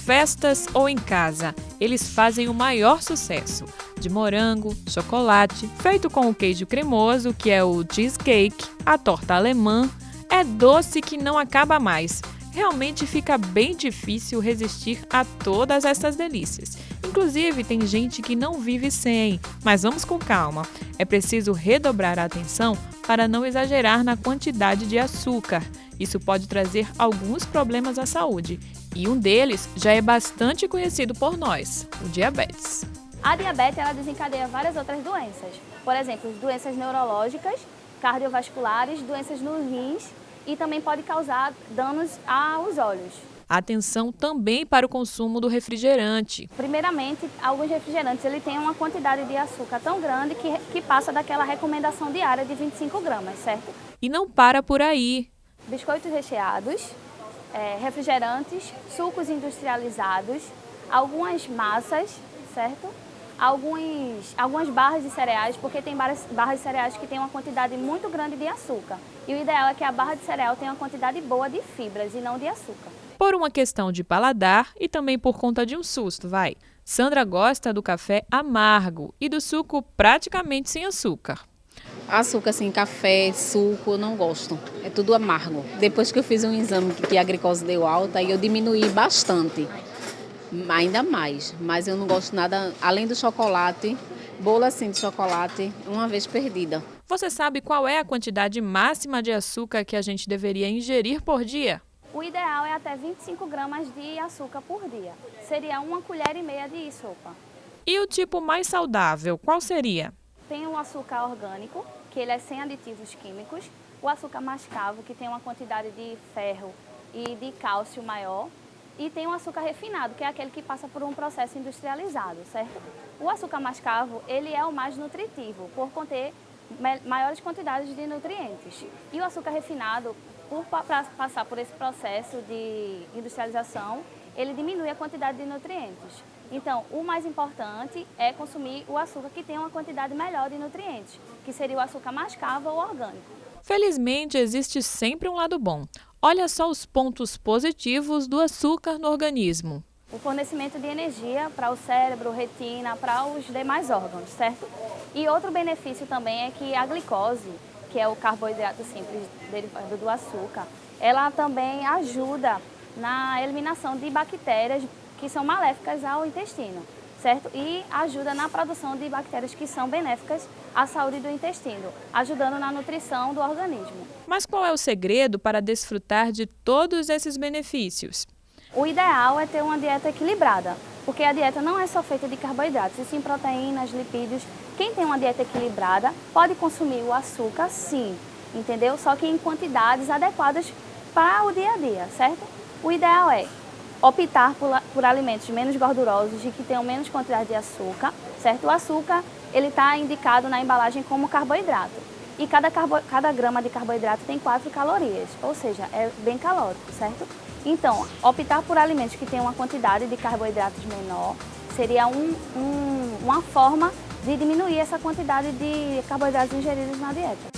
festas ou em casa, eles fazem o maior sucesso. De morango, chocolate, feito com o queijo cremoso, que é o cheesecake, a torta alemã, é doce que não acaba mais. Realmente fica bem difícil resistir a todas essas delícias. Inclusive, tem gente que não vive sem, mas vamos com calma. É preciso redobrar a atenção para não exagerar na quantidade de açúcar. Isso pode trazer alguns problemas à saúde. E um deles já é bastante conhecido por nós, o diabetes. A diabetes ela desencadeia várias outras doenças. Por exemplo, doenças neurológicas, cardiovasculares, doenças nos rins e também pode causar danos aos olhos. Atenção também para o consumo do refrigerante. Primeiramente, alguns refrigerantes ele têm uma quantidade de açúcar tão grande que passa daquela recomendação diária de 25 gramas, certo? E não para por aí. Biscoitos recheados, refrigerantes, sucos industrializados, algumas massas, certo? Algumas barras de cereais, porque tem barras de cereais que têm uma quantidade muito grande de açúcar. E o ideal é que a barra de cereal tenha uma quantidade boa de fibras e não de açúcar. Por uma questão de paladar e também por conta de um susto, vai. Sandra gosta do café amargo e do suco praticamente sem açúcar. Açúcar, assim, café, suco, eu não gosto. É tudo amargo. Depois que eu fiz um exame que a glicose deu alta, aí eu diminuí bastante. Ainda mais, mas eu não gosto nada, além do chocolate, bolo assim de chocolate, uma vez perdida. Você sabe qual é a quantidade máxima de açúcar que a gente deveria ingerir por dia? O ideal é até 25 gramas de açúcar por dia. Seria 1,5 colher de sopa. E o tipo mais saudável, qual seria? Tem o açúcar orgânico, que ele é sem aditivos químicos. O açúcar mascavo, que tem uma quantidade de ferro e de cálcio maior. E tem o açúcar refinado, que é aquele que passa por um processo industrializado, certo? O açúcar mascavo, ele é o mais nutritivo, por conter maiores quantidades de nutrientes. E o açúcar refinado, por passar por esse processo de industrialização, ele diminui a quantidade de nutrientes. Então, o mais importante é consumir o açúcar que tem uma quantidade melhor de nutrientes, que seria o açúcar mascavo ou orgânico. Felizmente, existe sempre um lado bom. Olha só os pontos positivos do açúcar no organismo. O fornecimento de energia para o cérebro, retina, para os demais órgãos, certo? E outro benefício também é que a glicose, que é o carboidrato simples derivado do açúcar, ela também ajuda na eliminação de bactérias que são maléficas ao intestino, certo? E ajuda na produção de bactérias que são benéficas à saúde do intestino, ajudando na nutrição do organismo. Mas qual é o segredo para desfrutar de todos esses benefícios? O ideal é ter uma dieta equilibrada, porque a dieta não é só feita de carboidratos, e sim proteínas, lipídios. Quem tem uma dieta equilibrada pode consumir o açúcar, sim, entendeu? Só que em quantidades adequadas para o dia a dia, certo? O ideal é optar por alimentos menos gordurosos e que tenham menos quantidade de açúcar, certo? O açúcar, ele está indicado na embalagem como carboidrato. E cada grama de carboidrato tem 4 calorias, ou seja, é bem calórico, certo? Então, optar por alimentos que tenham uma quantidade de carboidratos menor seria uma forma de diminuir essa quantidade de carboidratos ingeridos na dieta.